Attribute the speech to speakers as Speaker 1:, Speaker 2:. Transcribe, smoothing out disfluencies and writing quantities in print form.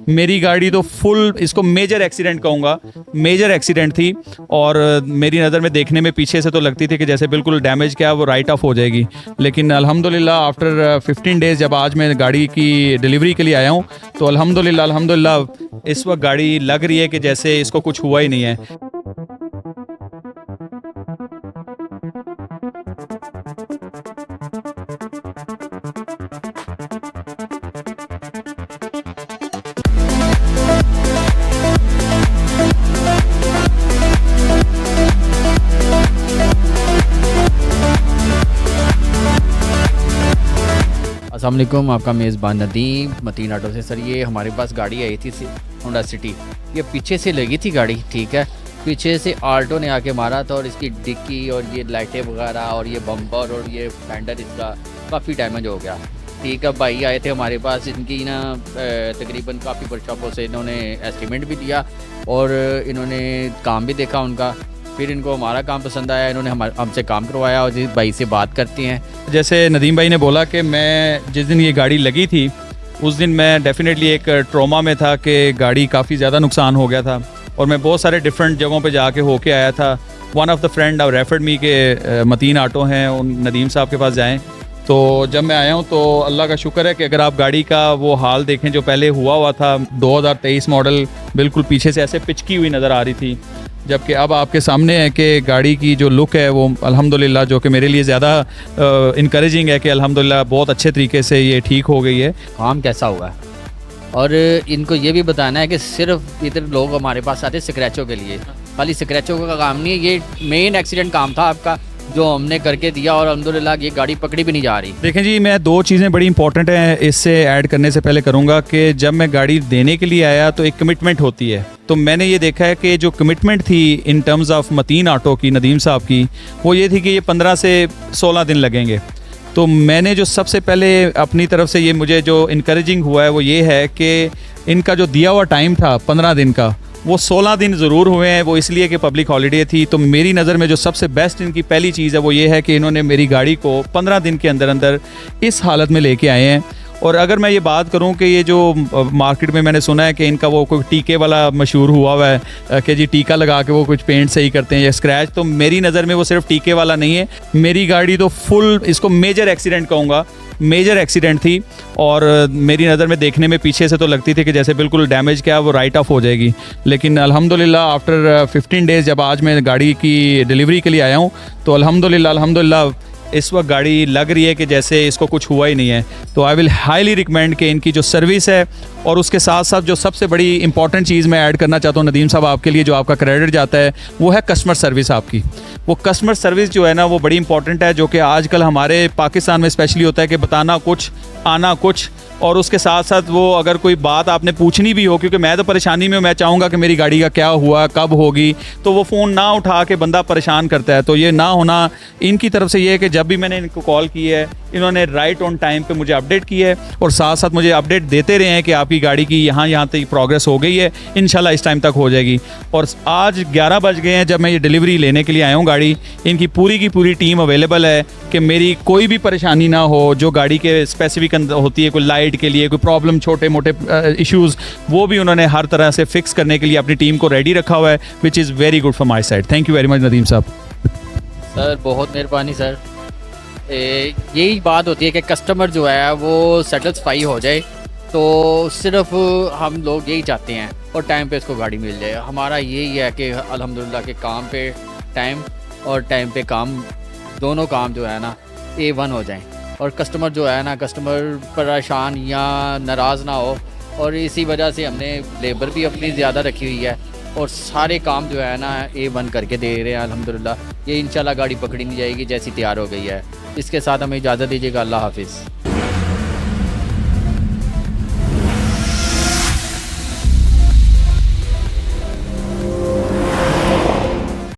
Speaker 1: मेरी गाड़ी तो फुल, इसको मेजर एक्सीडेंट कहूँगा, मेजर एक्सीडेंट थी। और मेरी नज़र में देखने में पीछे से तो लगती थी कि जैसे बिल्कुल डैमेज क्या वो राइट ऑफ हो जाएगी, लेकिन अल्हम्दुलिल्लाह आफ्टर 15 डेज़ जब आज मैं गाड़ी की डिलीवरी के लिए आया हूँ तो अल्हम्दुलिल्लाह इस वक्त गाड़ी लग रही है कि जैसे इसको कुछ हुआ ही नहीं है।
Speaker 2: अस्सलाम वालेकुम, आपका मेज़बान नदीम मतीन ऑटो से। सर ये हमारे पास गाड़ी आई थी होंडा सिटी, ये पीछे से लगी थी गाड़ी, ठीक है, पीछे से आल्टो ने आके मारा था और इसकी डिक्की और ये लाइटें वगैरह और ये बम्पर और ये फेंडर इसका काफ़ी डैमेज हो गया, ठीक है। भाई आए थे हमारे पास, इनकी ना तकरीबन काफ़ी वर्कशॉपों से इन्होंने एस्टीमेट भी दिया और इन्होंने काम भी देखा उनका, फिर इनको हमारा काम पसंद आया, इन्होंने हमसे काम करवाया और जिस भाई से बात करते हैं।
Speaker 1: जैसे नदीम भाई ने बोला कि मैं जिस दिन ये गाड़ी लगी थी उस दिन मैं डेफिनेटली एक ट्रॉमा में था कि गाड़ी काफ़ी ज़्यादा नुकसान हो गया था और मैं बहुत सारे डिफरेंट जगहों पे जाके होके आया था। वन ऑफ द फ्रेंड और रेफर्ड मी के मतीन ऑटो हैं, उन नदीम साहब के पास जाएं। तो जब मैं आया हूँ तो अल्लाह का शुक्र है कि अगर आप गाड़ी का वो हाल देखें जो पहले हुआ था, 2023 मॉडल, बिल्कुल पीछे से ऐसे पिचकी हुई नज़र आ रही थी, जबकि अब आपके सामने है कि गाड़ी की जो लुक है वो अल्हम्दुलिल्लाह, जो कि मेरे लिए ज़्यादा इनकरेजिंग है कि अल्हम्दुलिल्लाह बहुत अच्छे तरीके से ये ठीक हो गई है।
Speaker 2: काम कैसा हुआ है और इनको ये भी बताना है कि सिर्फ इधर लोग हमारे पास आते स्क्रैचों के लिए, खाली स्क्रैचों का काम नहीं है, ये मेन एक्सीडेंट काम था आपका जो हमने करके दिया और अल्हम्दुलिल्लाह ये गाड़ी पकड़ी भी नहीं जा रही।
Speaker 1: देखें जी, मैं दो चीज़ें बड़ी इंपॉर्टेंट हैं इससे ऐड करने से पहले करूंगा कि जब मैं गाड़ी देने के लिए आया तो एक कमिटमेंट होती है, तो मैंने ये देखा है कि जो कमिटमेंट थी in terms of Mateen auto की, नदीम साहब की, वो ये थी कि ये 15 से 16 दिन लगेंगे। तो मैंने जो सबसे पहले अपनी तरफ से ये मुझे जो इनकरेजिंग हुआ है वो ये है कि इनका जो दिया हुआ टाइम था 15 दिन का, वो 16 दिन ज़रूर हुए हैं, वो इसलिए कि पब्लिक हॉलीडे थी। तो मेरी नज़र में जो सबसे बेस्ट इनकी पहली चीज़ है वो ये है कि इन्होंने मेरी गाड़ी को 15 दिन के अंदर अंदर इस हालत में लेके आए हैं। और अगर मैं ये बात करूं कि ये जो मार्केट में मैंने सुना है कि इनका वो कोई टीके वाला मशहूर हुआ है कि जी टीका लगा के वो कुछ पेंट सही करते हैं या स्क्रैच, तो मेरी नज़र में वो सिर्फ टीके वाला नहीं है। मेरी गाड़ी तो फुल, इसको मेजर एक्सीडेंट कहूँगा, मेजर एक्सीडेंट थी और मेरी नज़र में देखने में पीछे से तो लगती थी कि जैसे बिल्कुल डैमेज क्या वो राइट ऑफ हो जाएगी, लेकिन अल्हम्दुलिल्लाह आफ्टर 15 डेज़ जब आज मैं गाड़ी की डिलीवरी के लिए आया हूँ तो अल्हम्दुलिल्लाह इस वक्त गाड़ी लग रही है कि जैसे इसको कुछ हुआ ही नहीं है। तो आई विल हाईली रिकमेंड कि इनकी जो सर्विस है और उसके साथ साथ जो सबसे बड़ी इंपॉर्टेंट चीज़ मैं ऐड करना चाहता हूँ नदीम साहब आपके लिए, जो आपका क्रेडिट जाता है, वो है कस्टमर सर्विस आपकी। वो कस्टमर सर्विस जो है ना वो बड़ी इंपॉर्टेंट है, जो कि आजकल हमारे पाकिस्तान में स्पेशली होता है कि बताना कुछ आना कुछ, और उसके साथ साथ वो अगर कोई बात आपने पूछनी भी हो, क्योंकि मैं तो परेशानी में, मैं चाहूँगा कि मेरी गाड़ी का क्या हुआ, कब होगी, तो वो फ़ोन ना उठा के बंदा परेशान करता है। तो ये ना होना इनकी तरफ से ये है कि जब भी मैंने इनको कॉल की है इन्होंने राइट ऑन टाइम पे मुझे अपडेट की है और साथ साथ मुझे अपडेट देते रहे हैं कि आपकी गाड़ी की यहाँ तक प्रोग्रेस हो गई है, इंशाल्लाह इस टाइम तक हो जाएगी। और आज 11 बज गए हैं जब मैं ये डिलीवरी लेने के लिए आया हूँ गाड़ी। इनकी पूरी की पूरी टीम अवेलेबल है कि मेरी कोई भी परेशानी ना हो, जो गाड़ी के स्पेसिफिक होती है, कोई लाइट के लिए कोई प्रॉब्लम, छोटे मोटे इश्यूज़, वो भी उन्होंने हर तरह से फिक्स करने के लिए अपनी टीम को रेडी रखा हुआ है, which is very good from my side. Thank you very much Nadeem साहब।
Speaker 2: सर बहुत मेहरबानी सर। यही बात होती है कि कस्टमर जो है वो सेटिस्फाई हो जाए, तो सिर्फ हम लोग यही चाहते हैं और टाइम पे इसको गाड़ी मिल जाए। हमारा यही है कि अल्हम्दुलिल्लाह के काम पे टाइम और टाइम पे काम, दोनों काम जो है ना A1 हो जाएं और कस्टमर जो है ना, कस्टमर परेशान या नाराज़ ना हो। और इसी वजह से हमने लेबर भी अपनी ज़्यादा रखी हुई है और सारे काम जो है ना A1 करके दे रहे हैं अल्हम्दुलिल्लाह। ये इंशाल्लाह गाड़ी पकड़ी नहीं जाएगी जैसी तैयार हो गई है। इसके साथ हमें इजाज़त दीजिएगा। अल्लाह हाफिज़।